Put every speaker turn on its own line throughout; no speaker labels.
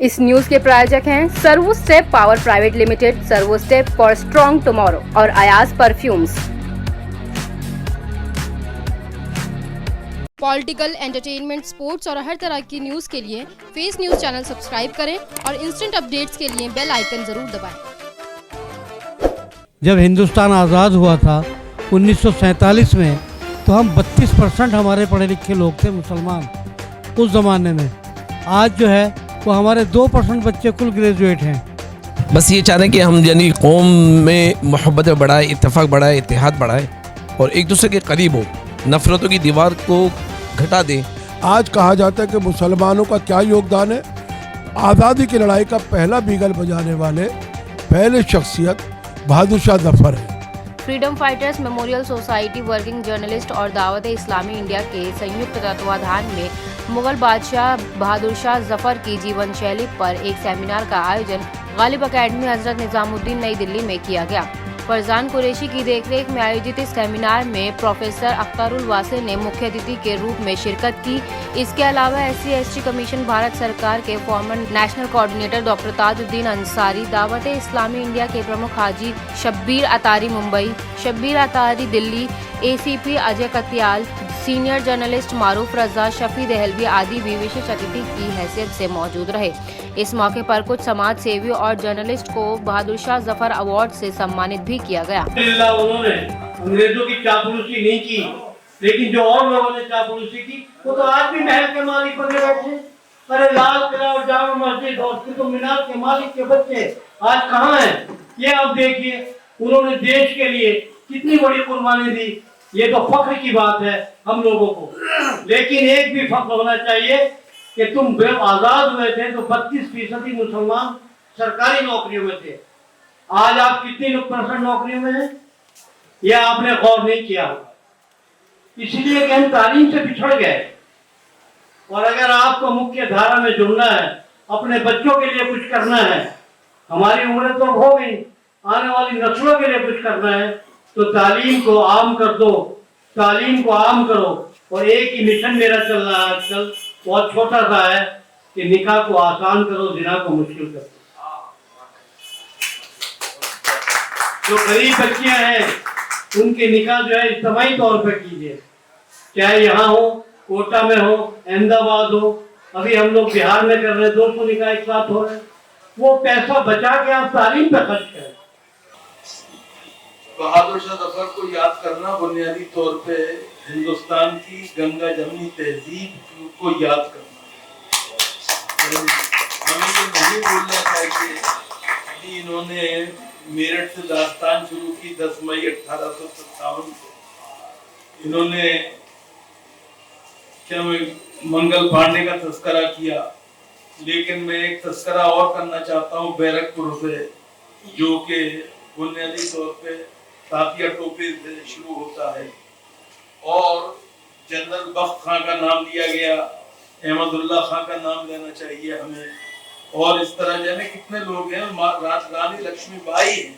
इस न्यूज के प्रायोजक हैं Servo step power private limited, Servo step for strong tomorrow और Ayaz perfumes. Political, entertainment, sports और हर तरह की न्यूज के लिए फेस न्यूज चैनल सब्सक्राइब करें और इंस्टेंट अपडेट्स के लिए बेल आइकन जरूर दबाएं।
जब हिंदुस्तान आज़ाद हुआ था 1947 में, तो हम 32% हमारे पढ़े लिखे लोग थे मुसलमान उस ज़माने में। आज जो है वो हमारे 2% बच्चे कुल ग्रेजुएट हैं।
बस ये चाह रहे हैं कि हम यानी कौम में मोहब्बत बढ़ाए, इत्तेफाक बढ़ाए, इत्तेहाद बढ़ाए और एक दूसरे के करीब हो, नफ़रतों की दीवार को घटा दें।
आज कहा जाता है कि मुसलमानों का क्या योगदान है। आज़ादी की लड़ाई का पहला बीगल बजाने वाले पहले शख्सियत बहादुर शाह जफर है।
Freedom fighters memorial society, working journalist और दावत इस्लामी इंडिया के संयुक्त तत्वाधान में मुगल बादशाह बहादुर शाह जफर की जीवन शैली पर एक सेमिनार का आयोजन गालिब अकेडमी हजरत निजामुद्दीन नई दिल्ली में किया गया। फरजान कुरैशी की देखरेख में आयोजित इस सेमिनार में प्रोफेसर अख्तरुल वासिल ने मुख्य अतिथि के रूप में शिरकत की। इसके अलावा SC/ST कमीशन भारत सरकार के former national coordinator doctor Tajuddin Ansari, Dawat Islami India के प्रमुख Haji Shabbir Attari Mumbai, Shabbir Attari Delhi, ACP Ajay Katyal, senior journalist Maroof Raza, Shafi Dehlvi आदि भी विशेष अतिथि की हैसियत से मौजूद रहे। इस मौके पर कुछ समाज सेवियों और जर्नलिस्ट को बहादुर शाह जफर अवार्ड से सम्मानित भी किया गया।
उन्होंने अंग्रेजों की चापलूसी नहीं की, लेकिन जो और लोगों ने चापलूसी की वो तो आज भी महल के मालिक बने बैठे। अरे लाल किला और जामा मस्जिद और कुतुब मीनार के मालिक के बच्चे आज कहाँ हैं? ये आप देखिए, उन्होंने देश के लिए कितनी बड़ी कुर्बानी दी। ये तो फख्र की बात है हम लोगों को, लेकिन एक भी फख्र होना चाहिए कि तुम जब आजाद हुए थे तो 32% मुसलमान सरकारी नौकरियों में थे। आज आप कितनी % नौकरियों में हैं? यह आपने गौर नहीं किया होगा, इसलिए कि हम तालीम से पिछड़ गए। और अगर आपको मुख्य धारा में जुड़ना है, अपने बच्चों के लिए कुछ करना है, हमारी उम्र तो हो गई, आने वाली नस्लों के लिए कुछ करना है, तो तालीम को आम कर दो, तालीम को आम करो। और एक ही मिशन मेरा चल रहा है आजकल, बहुत छोटा सा है कि निकाह को आसान करो, जिना को मुश्किल करो। जो गरीब बच्चियां हैं उनके निकाह जो है इज्तिमाई तौर पर कीजिए, चाहे यहाँ हो, कोटा में हो, अहमदाबाद हो। अभी हम लोग बिहार में कर रहे हैं, 200 निकाह एक साथ हो रहे हैं। वो पैसा बचा के आप तालीम पे खर्च करें।
बहादुर शाह जफर को याद करना बुनियादी तौर पे हिंदुस्तान की गंगा जमनी तहजीब को याद करना। हमें ये नहीं भूलना चाहिए कि इन्होंने मेरठ से दास्तान शुरू की 10 मई 1857 को। इन्होंने क्या मंगल पांडे का तस्करा किया, लेकिन मैं एक तस्करा और करना चाहता हूँ बैरकपुर से, जो कि बुनियादी तौर पे ताकिया टोपी से शुरू होता है और जनरल बख्त खां का नाम लिया गया, अहमदुल्ला खां का नाम लेना चाहिए हमें। और इस तरह जाने कितने लोग हैं, रानी लक्ष्मीबाई हैं,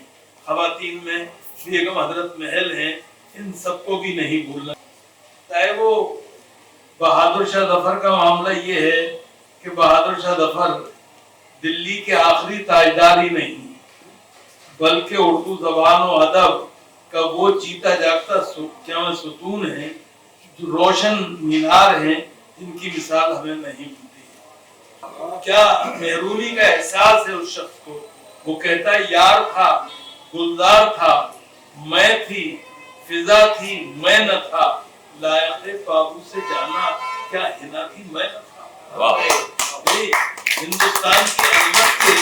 खवातीन में बेगम हजरत महल हैं, इन सबको भी नहीं भूलना। चाहे वो बहादुर शाह जफर का मामला ये है कि बहादुर शाह जफर दिल्ली के आखिरी ताजदार ही नहीं, बल्कि उर्दू जबान और अदब का वो जीता जागता सुतून है, जो रोशन मीनार है, जिनकी मिसाल हमें नहीं मिलती। क्या महरूमी का एहसास है उस शख्स को। वो कहता है यार था, गुलजार था, मैं थी, फिजा थी, मैं न था, लायक़े बाबू से जाना क्या हिना थी, मैं न था। वाकई हिंदुस्तान की अजमत के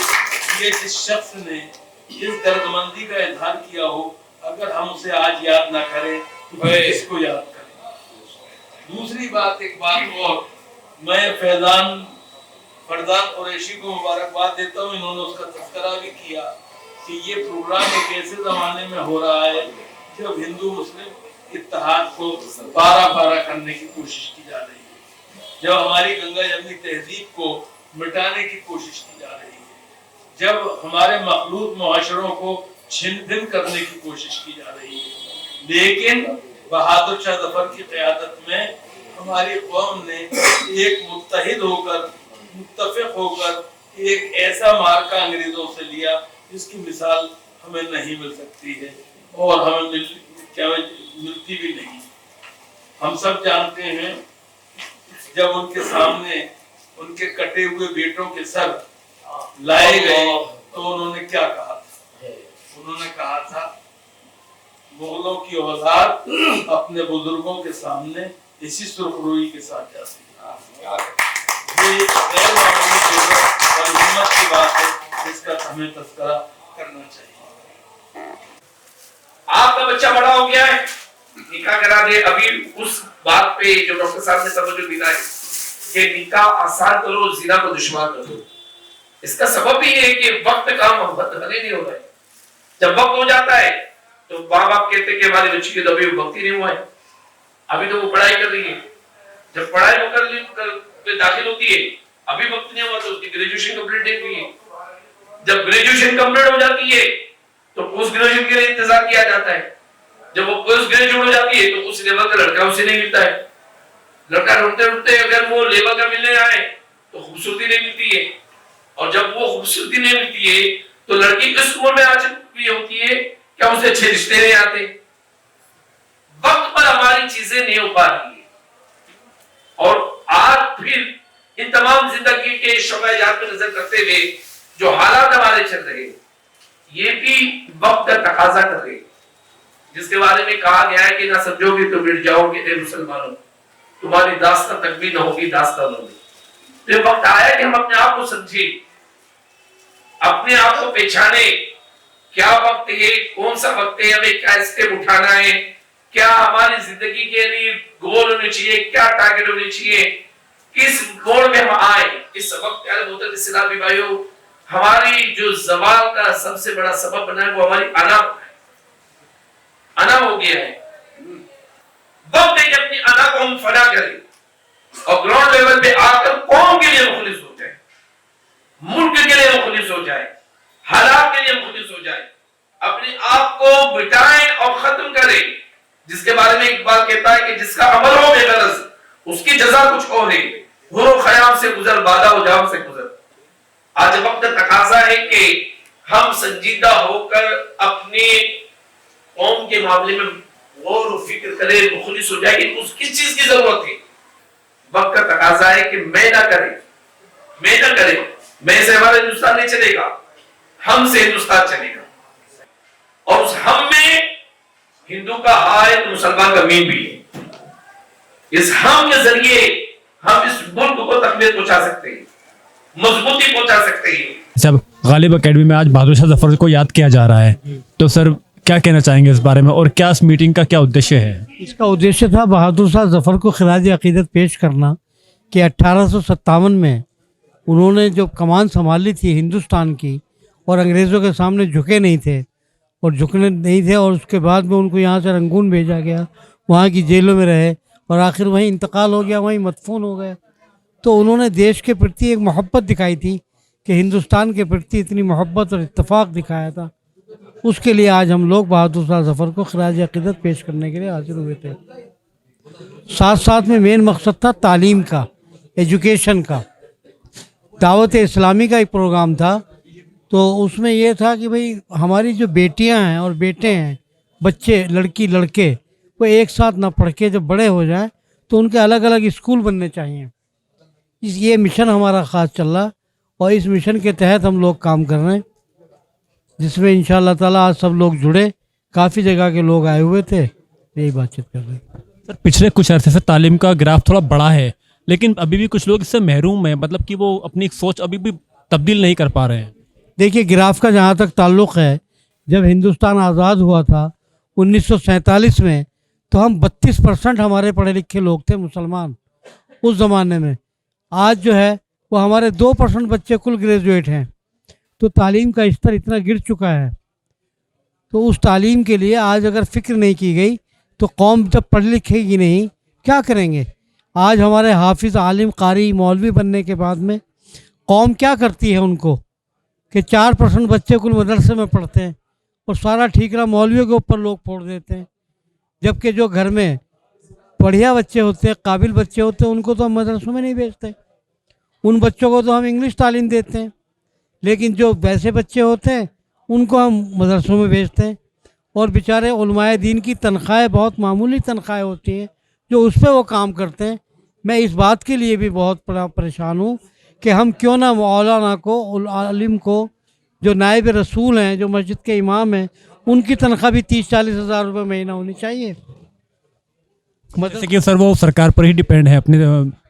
लिए जिस शख्स ने इस दर्दमंदी का इजहार किया हो, अगर हम उसे आज याद ना करें तो वह इसको याद करें। दूसरी बात, एक बात और, मैं फरजान कुरैशी को मुबारकबाद देता हूँ, इन्होंने उसका तस्करा भी किया कि ये प्रोग्राम एक ऐसे जमाने में हो रहा है जब हिंदू मुस्लिम इत्तेहाद को पारा करने की कोशिश की जा रही है, जब हमारी गंगा जमनी तहजीब को मिटाने की कोशिश की जा रही है, जब हमारे मखलूत मुआशरों को छिन भिन करने की कोशिश की जा रही है। लेकिन बहादुर शाह जफर की क़यादत में हमारी कौम ने एक मुत्तहिद होकर, मुत्तफिक होकर कि एक ऐसा मार्का अंग्रेजों से लिया जिसकी मिसाल हमें नहीं मिल सकती है और हमें मिलती भी नहीं। हम सब जानते हैं जब उनके सामने उनके कटे हुए बेटों के सर लाए गए तो उन्होंने क्या कहा था? उन्होंने कहा था मुगलों की औलाद अपने बुजुर्गों के सामने इसी सुरखरुई के साथ जाती है। ये गैर मामूली जरूरत और हिम्मत की बात है, इसका हमें तज़किरा करना चाहिए।
आपका बच्चा बड़ा हो गया है, निकाह करा दे। अभी उस बात पे जो डॉक्टर साहब ने तवज्जो दिलाई कि निकाह आसान करो, जिना को दुश्वार कर दो, इसका सबब भी है कि वक्त का मोहब्बत नहीं हो रहा है। जब वक्त हो जाता है तो माँ बाप कहते हैं कि हमारी बच्ची के तो अभी वक्त ही नहीं हुआ है, अभी तो वो पढ़ाई कर रही है। जब पढ़ाई वो कर दाखिल होती है, अभी वक्त नहीं हुआ तो उसकी ग्रेजुएशन कंप्लीट नहीं हुई है। जब ग्रेजुएशन कंप्लीट हो जाती है तो पोस्ट ग्रेजुएशन के लिए इंतजार किया जाता है। जब वो पोस्ट ग्रेजुएट हो जाती है तो उस लेवल का लड़का उसे नहीं मिलता है। लड़का ढूंढते ढूंढते अगर वो लेवल का मिलने आए तो खूबसूरती नहीं मिलती है, और जब वो खूबसूरती नहीं मिलती है तो लड़की इस उम्र में आ चुकी होती है क्या उसे अच्छे रिश्ते नहीं आते। वक्त पर हमारी चीजें नहीं हो पा रही है, और आज फिर इन तमाम जिंदगी के शवायात पर नजर करते हुए जो हालात हमारे चल रहे हैं, ये भी वक्त का तकाजा कर रहे हैं, जिसके बारे में कहा गया है कि ना समझोगे तो मिट जाओगे ए मुसलमानों, तुम्हारी दास्तां तक भी न होगी दास्तां होगी। तो ये वक्त आया कि हम अपने आप को समझे, अपने आप को पहचाने, क्या वक्त है, कौन सा वक्त है, हमें क्या स्टेप उठाना है, क्या हमारी जिंदगी के लिए गोल होने चाहिए, क्या टारगेट होने चाहिए, किस गोल में हम आए। इस वक्त इस्लामी भाइयों, हमारी जो जवाल का सबसे बड़ा सबब बना है वो हमारी अना हो गया है। वक्त है कि अपनी अना को हम फना करें और ग्राउंड लेवल पे आकर कौम के लिए मुखलिस हो जाए, मुल्क के लिए मुखलिस हो जाए, हालात के लिए मुखलिस हो जाए, अपने आप को बिटाएं और खत्म करें। जिसके बारे में इकबाल कहता है कि जिसका अमल हो बेगरज उसकी जजा कुछ और है, हुरो खयाम से गुजर बादा हो जाम से गुजर। आज वक्त तकाजा है कि हम संजीदा होकर अपने कौम के मामले में गौर और फिक्र करें, मुखलिस हो जाए कि उसको किस चीज की जरूरत है। वक्त का तकाजा है कि मैं ना करें, मैं से हमारा हिंदुस्तान नहीं चलेगा, हम से हिंदुस्तान चलेगा। और उस हम में हिंदू का हा है तो मुसलमान का मीन भी है। इस हम के जरिए हम इस मुल्क को तकमील पहुंचा सकते हैं, मजबूती पहुंचा सकते हैं।
जब गालिब एकेडमी में आज बहादुर शाह जफर को याद किया जा रहा है, तो सर क्या कहना चाहेंगे इस बारे में, और क्या इस मीटिंग का क्या उद्देश्य है?
इसका उद्देश्य था बहादुर शाह जफ़र को खिराज अक़ीदत पेश करना कि 1857 में उन्होंने जो कमान संभाली थी हिंदुस्तान की और अंग्रेज़ों के सामने झुके नहीं थे और उसके बाद में उनको यहाँ से रंगून भेजा गया, वहाँ की जेलों में रहे और आखिर वहीं इंतकाल हो गया, वहीं मदफून हो गए। तो उन्होंने देश के प्रति एक मोहब्बत दिखाई थी कि हिंदुस्तान के प्रति इतनी मोहब्बत और इत्तेफाक दिखाया था। उसके लिए आज हम लोग बहादुर शाह जफ़र को खिराज अक़ीदत पेश करने के लिए हाजिर हुए थे। साथ साथ में मेन मकसद था तालीम का, एजुकेशन का। दावत इस्लामी का एक प्रोग्राम था, तो उसमें यह था कि भाई हमारी जो बेटियां हैं और बेटे हैं, बच्चे लड़की लड़के, वो एक साथ ना पढ़ के जब बड़े हो जाएं तो उनके अलग अलग स्कूल बनने चाहिए। ये मिशन हमारा ख़ास चल रहा और इस मिशन के तहत हम लोग काम कर रहे हैं, जिसमें इंशाअल्लाह ताला आज सब लोग जुड़े, काफ़ी जगह के लोग आए हुए थे, यही बातचीत कर रहे हैं।
सर पिछले कुछ अरसे से तालीम का ग्राफ थोड़ा बड़ा है, लेकिन अभी भी कुछ लोग इससे महरूम हैं, मतलब कि वो अपनी सोच अभी भी तब्दील नहीं कर पा रहे हैं।
देखिए, ग्राफ का जहाँ तक ताल्लुक़ है, जब हिंदुस्तान आज़ाद हुआ था 1947 में, तो हम 32% हमारे पढ़े लिखे लोग थे मुसलमान उस ज़माने में। आज जो है वो हमारे 2% बच्चे कुल ग्रेजुएट हैं। तो तालीम का स्तर इतना गिर चुका है, तो उस तालीम के लिए आज अगर फ़िक्र नहीं की गई तो कौम जब पढ़ लिखेगी नहीं, क्या करेंगे। आज हमारे हाफिज़, आलिम, कारी, मौलवी बनने के बाद में कौम क्या करती है उनको कि 4% बच्चे कुल मदरसे में पढ़ते हैं और सारा ठीकरा मौलवियों के ऊपर लोग फोड़ देते हैं। जबकि जो घर में बढ़िया बच्चे होते हैं, काबिल बच्चे होते हैं, उनको तो हम मदरसों में नहीं भेजते, उन बच्चों को तो हम इंग्लिश तालीम देते हैं। लेकिन जो वैसे बच्चे होते हैं उनको हम मदरसों में भेजते हैं, और बेचारे उलमाए दीन की तनख्वाहें बहुत मामूली तनख्वाहें होती हैं जो उस पर वो काम करते हैं। मैं इस बात के लिए भी बहुत बड़ा परेशान हूँ कि हम क्यों ना मौलाना को, आलिम को, जो नायब रसूल हैं, जो मस्जिद के इमाम हैं, उनकी तनख्वाह भी 30-40 हज़ार रुपये महीना होनी चाहिए।
जैसे कि सर वो सरकार पर ही डिपेंड है अपनी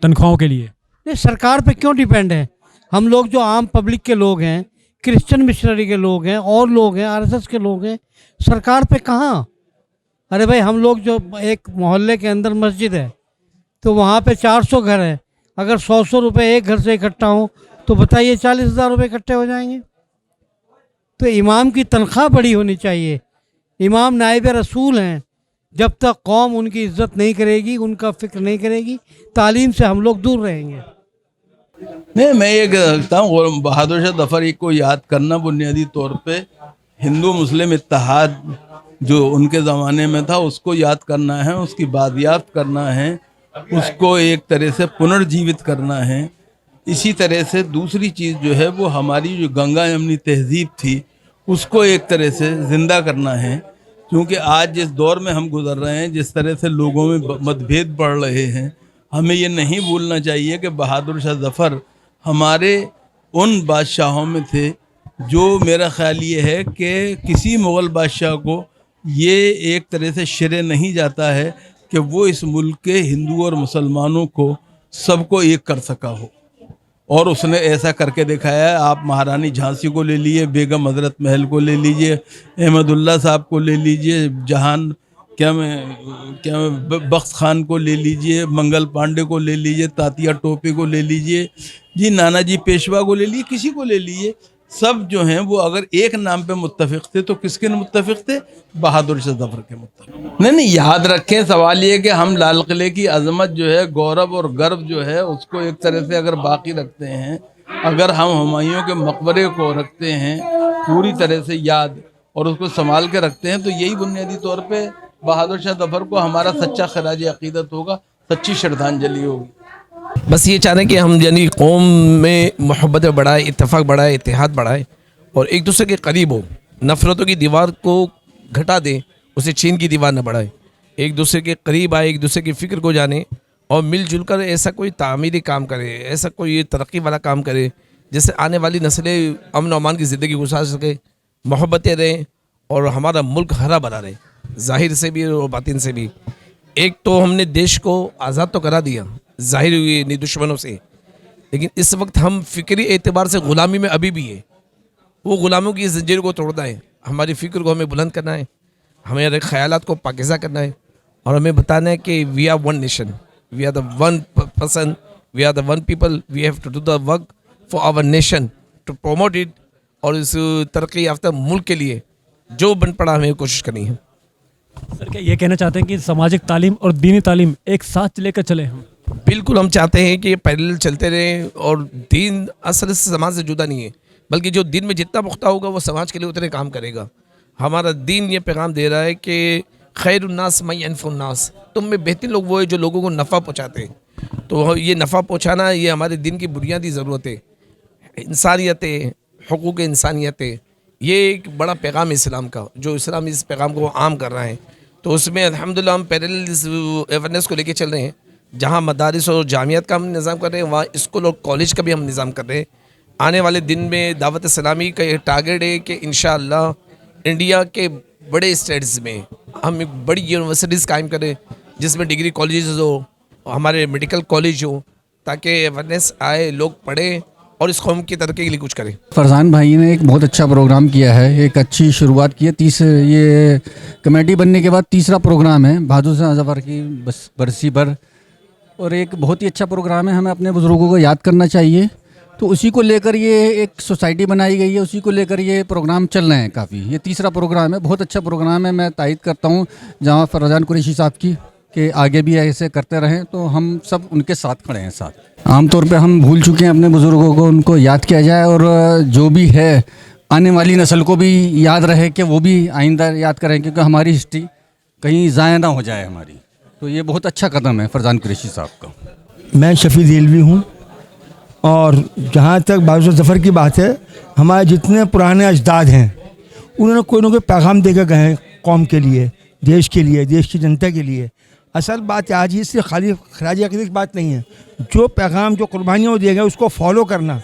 तनख्वाहों के लिए।
नहीं, सरकार पे क्यों डिपेंड है? हम लोग जो आम पब्लिक के लोग हैं, क्रिश्चियन मिशनरी के लोग हैं, और लोग हैं, आरएसएस के लोग हैं, सरकार पे कहाँ? अरे भाई, हम लोग जो एक मोहल्ले के अंदर मस्जिद है तो वहाँ पे 400 घर हैं, अगर 100 रुपये एक घर से इकट्ठा हो तो बताइए 40,000 रुपये इकट्ठे हो जाएंगे। तो इमाम की तनख्वाह बड़ी होनी चाहिए। इमाम नायब रसूल हैं, जब तक कौम उनकी इज्जत नहीं करेगी, उनका फ़िक्र नहीं करेगी, तालीम से हम लोग दूर रहेंगे।
नहीं, मैं ये कहता हूँ बहादुर शाह ज़फ़र को याद करना बुनियादी तौर पे हिंदू मुस्लिम इत्तेहाद जो उनके ज़माने में था उसको याद करना है, उसकी बादियाफ्त करना है, उसको एक तरह से पुनर्जीवित करना है। इसी तरह से दूसरी चीज़ जो है वो हमारी जो गंगा यमुनी तहज़ीब थी उसको एक तरह से ज़िंदा करना है, क्योंकि आज जिस दौर में हम गुज़र रहे हैं, जिस तरह से लोगों में मतभेद बढ़ रहे हैं, हमें ये नहीं भूलना चाहिए कि बहादुर शाह ज़फ़र हमारे उन बादशाहों में थे जो, मेरा ख़्याल ये है कि किसी मुग़ल बादशाह को ये एक तरह से शर्य नहीं जाता है कि वो इस मुल्क के हिंदू और मुसलमानों को सबको एक कर सका हो, और उसने ऐसा करके दिखाया है। आप महारानी झांसी को ले लीजिए, बेगम हज़रत महल को ले लीजिए, अहमदुल्ला साहब को ले लीजिए, जहान बख्श खान को ले लीजिए, मंगल पांडे को ले लीजिए, तातिया टोपे को ले लीजिए, जी नाना जी पेशवा को ले लीजिए, किसी को ले लीजिए, सब जो हैं वो अगर एक नाम पे मुत्तफिक थे तो किसके मुत्तफिक थे? बहादुर शाह ज़फ़र के मुत्तफिक। नहीं, याद रखें, सवाल ये कि हम लाल किले की अज़मत जो है, गौरव और गर्व जो है, उसको एक तरह से अगर बाकी रखते हैं, अगर हम हुमायूं के मकबरे को रखते हैं पूरी तरह से याद और उसको संभाल के रखते हैं, तो यही बुनियादी तौर पर बहादुर शाह ज़फ़र को हमारा सच्चा खराज अक़ीदत होगा, सच्ची श्रद्धांजलि होगी।
बस ये चाह रहे हैं कि हम यानी कौम में मोहब्बत बढ़ाए, इत्तेफाक बढ़ाए, इत्तेहाद बढ़ाए और एक दूसरे के करीब हो, नफ़रतों की दीवार को घटा दें, उसे चीन की दीवार न बढ़ाए, एक दूसरे के करीब आए, एक दूसरे की फ़िक्र को जाने और मिलजुल कर ऐसा कोई तामीरी काम करे, ऐसा कोई तरक्की वाला काम करे जिससे आने वाली नस्लें अमन और अमान की ज़िंदगी गुजार सके, मोहब्बतें रहें और हमारा मुल्क हरा भरा रहे, ज़ाहिर से भी और बातिन से भी। एक तो हमने देश को आज़ाद तो करा दिया ज़ाहिर हुई नहीं दुश्मनों से, लेकिन इस वक्त हम फ़िक्री एतबार से ग़ुलामी में अभी भी है। वो ग़ुलामों की ज़ंजीर को तोड़ना है, हमारी फ़िक्र को हमें बुलंद करना है, हमें ख़यालात को पाकीज़ा करना है और हमें बताना है कि we are one nation, we are the one person, we are the one people, we have to do the work for our nation to promote it. और इस तरक्की याफ्ता मुल्क के लिए जो बन पड़ा हमें कोशिश करनी है।
सर क्या ये कहना चाहते हैं कि सामाजिक तालीम और दीनी तालीम एक साथ लेकर चले हम?
बिल्कुल, हम चाहते हैं कि पैरेलल चलते रहें और दीन असल से समाज से जुदा नहीं है, बल्कि जो दीन में जितना पुख्ता होगा वो समाज के लिए उतने काम करेगा। हमारा दीन ये पैगाम दे रहा है कि खैरुन्नास मन यनफुन्नास, तुम में बेहतरीन लोग वो है जो लोगों को नफ़ा पहुँचाते हैं। तो ये नफ़ा पहुँचाना ये हमारे दीन की बुनियादी ज़रूरत है। इंसानियत है, हुकूक़ इंसानियत है, ये एक बड़ा पैगाम है इस्लाम का, जो इस्लाम इस पैगाम को आम कर रहा है। तो उसमें अल्हम्दुलिल्लाह हम पैरेलल इस अवेयरनेस को लेके चल रहे हैं। जहाँ मदारिस और जामियात का हम निज़ाम कर रहे हैं, वहाँ स्कूल और कॉलेज का भी हम निज़ाम कर रहे हैं। आने वाले दिन में दावत इस्लामी का ये टारगेट है कि इंशाअल्लाह इंडिया के बड़े स्टेट्स में हम एक बड़ी यूनिवर्सिटीज़ कायम करें, जिसमें डिग्री कॉलेजेस हो, हमारे मेडिकल कॉलेज हो, ताकि अवेयरनेस आए, लोग पढ़ें और इस कौम की तरक्की के लिए कुछ करें।
फरजान भाई ने एक बहुत अच्छा प्रोग्राम किया है, एक अच्छी शुरुआत की है। ये कमेटी बनने के बाद तीसरा प्रोग्राम है बहादुर शाह ज़फ़र की बरसी पर, और एक बहुत ही अच्छा प्रोग्राम है। हमें अपने बुज़ुर्गों को याद करना चाहिए, तो उसी को लेकर ये एक सोसाइटी बनाई गई है, उसी को लेकर ये प्रोग्राम चल रहे हैं काफ़ी। ये तीसरा प्रोग्राम है, बहुत अच्छा प्रोग्राम है। मैं तायद करता हूँ जहाँ फरजान कुरैशी साहब की कि आगे भी ऐसे करते रहें, तो हम सब उनके साथ खड़े हैं साथ। आमतौर पे हम भूल चुके हैं अपने बुज़ुर्गों को, उनको याद किया जाए और जो भी है आने वाली नस्ल को भी याद रहे कि वो भी आइंदा याद करें, क्योंकि हमारी हिस्ट्री कहीं ज़ाया ना हो जाए हमारी। तो ये बहुत अच्छा कदम है फरजान कुरैशी साहब का।
मैं शफ़ी देलवी हूँ, और जहाँ तक बहादुर शाह ज़फ़र की बात है, हमारे जितने पुराने अजदाद हैं उन्होंने कोई ना कोई पैगाम देकर गए हैं कौम के लिए, देश के लिए, देश की जनता के लिए। असल बात आज ये सिर्फ खाली खराज अक़ीदत की बात नहीं है, जो पैगाम जो कुर्बानियाँ वो दिए गए उसको फॉलो करना,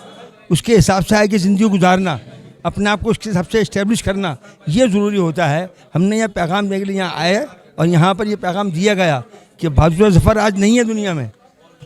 उसके हिसाब से आगे ज़िंदगी गुजारना, अपने आप को उसके हिसाब से इस्टेब्लिश करना, ये ज़रूरी होता है। हमने यह पैगाम देने के लिए यहाँ आए और यहाँ पर ये पैगाम दिया गया कि बहादुर ज़फ़र आज नहीं है दुनिया में,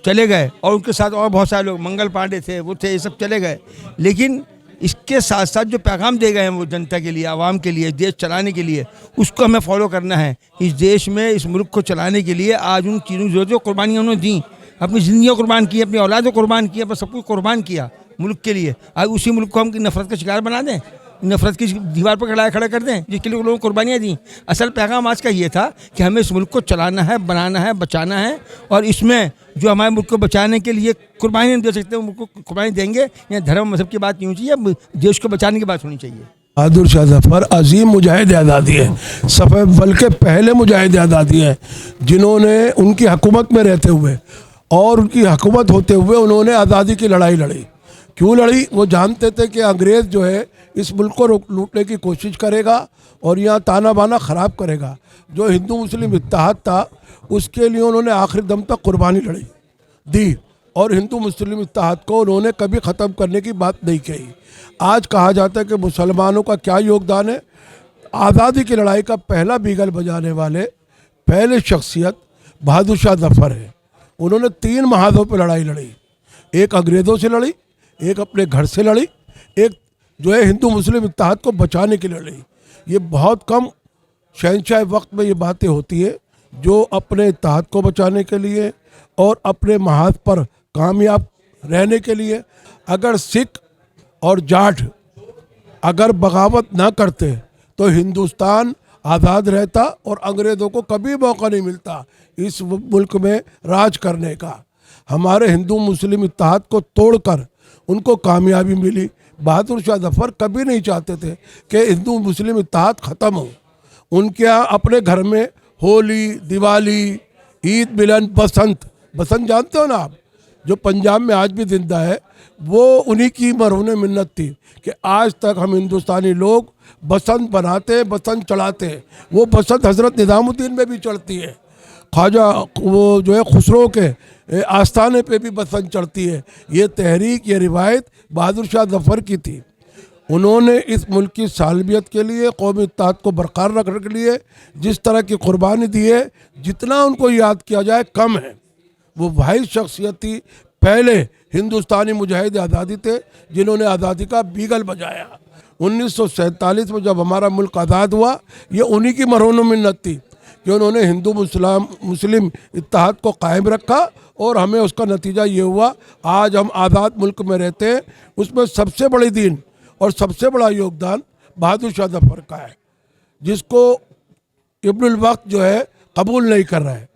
चले गए, और उनके साथ और बहुत सारे लोग, मंगल पांडे थे, वो थे, ये सब चले गए। लेकिन इसके साथ साथ जो पैगाम दे गए हैं वो जनता के लिए, आवाम के लिए, देश चलाने के लिए, उसको हमें फॉलो करना है। इस देश में, इस मुल्क को चलाने के लिए आज उन चीज़ों की ज़रूरत है, कुर्बानियाँ उन्होंने दी, अपनी ज़िंदगी कुर्बान की, अपनी औलाद को कुर्बान किया, बस सब कुछ कुर्बान किया मुल्क के लिए। आज उसी मुल्क को हम नफ़रत का शिकार बना दें, नफ़रत की दीवार पर खड़ा कर दें, जिसके लिए लोगों को कुर्बानियाँ दी। असल पैगाम आज का ये था कि हमें इस मुल्क को चलाना है, बनाना है, बचाना है, और इसमें जो हमारे मुल्क को बचाने के लिए कुर्बानी दे सकते हैं मुल्क को कुर्बानी देंगे। या धर्म मजहब की बात नहीं होनी चाहिए, देश को बचाने की बात होनी चाहिए।
बहादुर शाह ज़फ़र अजीम मुजाहिद आज़ादी है, सफ़े अव्वल के पहले मुजाहिद आज़ादी है, जिन्होंने उनकी हुकूमत में रहते हुए और उनकी हुकूमत होते हुए उन्होंने आज़ादी की लड़ाई लड़ी। क्यों लड़ी? वो जानते थे कि अंग्रेज़ जो है इस मुल्क को लूटने की कोशिश करेगा और यहाँ ताना बाना ख़राब करेगा। जो हिंदू मुस्लिम इत्तेहाद था उसके लिए उन्होंने आखिरी दम तक कुर्बानी लड़ी दी, और हिंदू मुस्लिम इत्तेहाद को उन्होंने कभी ख़त्म करने की बात नहीं कही। आज कहा जाता है कि मुसलमानों का क्या योगदान है। आज़ादी की लड़ाई का पहला बीगल बजाने वाले पहले शख्सियत बहादुर शाह ज़फ़र है। उन्होंने 3 महाजों पर लड़ाई लड़ी, एक अंग्रेज़ों से लड़ी, एक अपने घर से लड़ी, एक जो है हिंदू मुस्लिम इत्तेहाद को बचाने के लिए लड़ी। ये बहुत कम शहंशाह वक्त में ये बातें होती है जो अपने इत्तेहाद को बचाने के लिए और अपने महाज पर कामयाब रहने के लिए, अगर सिख और जाट अगर बगावत ना करते तो हिंदुस्तान आज़ाद रहता और अंग्रेज़ों को कभी मौका नहीं मिलता इस मुल्क में राज करने का। हमारे हिंदू मुस्लिम इत्तेहाद को तोड़कर उनको कामयाबी मिली। बहादुर शाह ज़फ़र कभी नहीं चाहते थे कि हिंदू मुस्लिम इत्तेहाद ख़त्म हो। उनके यहाँ अपने घर में होली, दिवाली, ईद मिलन, बसंत जानते हो ना आप, जो पंजाब में आज भी जिंदा है, वो उन्हीं की मरहून मिन्नत थी कि आज तक हम हिंदुस्तानी लोग बसंत बनाते, बसंत चढ़ाते हैं। वो बसंत हज़रत निज़ामुद्दीन में भी चढ़ती है, ख्वाजा वो जो है खुसरो के आस्थाने पे भी बसंत चढ़ती है। ये तहरीक, ये रिवायत बहादुर शाह ज़फ़र की थी। उन्होंने इस मुल्क की सालबियत के लिए, कौमी इत्तेहाद को बरकरार रखने के लिए जिस तरह की कुर्बानी दी है, जितना उनको याद किया जाए कम है। वो वाहिद शख्सियत थी, पहले हिंदुस्तानी मुजाहिद आज़ादी थे जिन्होंने आज़ादी का बीगल बजाया। 1947 में जब हमारा मुल्क आज़ाद हुआ, ये उन्हीं की मरहून मिन्नत थी कि उन्होंने हिंदू मुस्लिम इत्तेहाद को कायम रखा और हमें उसका नतीजा ये हुआ आज हम आज़ाद मुल्क में रहते हैं। उसमें सबसे बड़ी दीन और सबसे बड़ा योगदान बहादुर शाह ज़फ़र का है, जिसको इब्नुल वक्त जो है कबूल नहीं कर रहा है।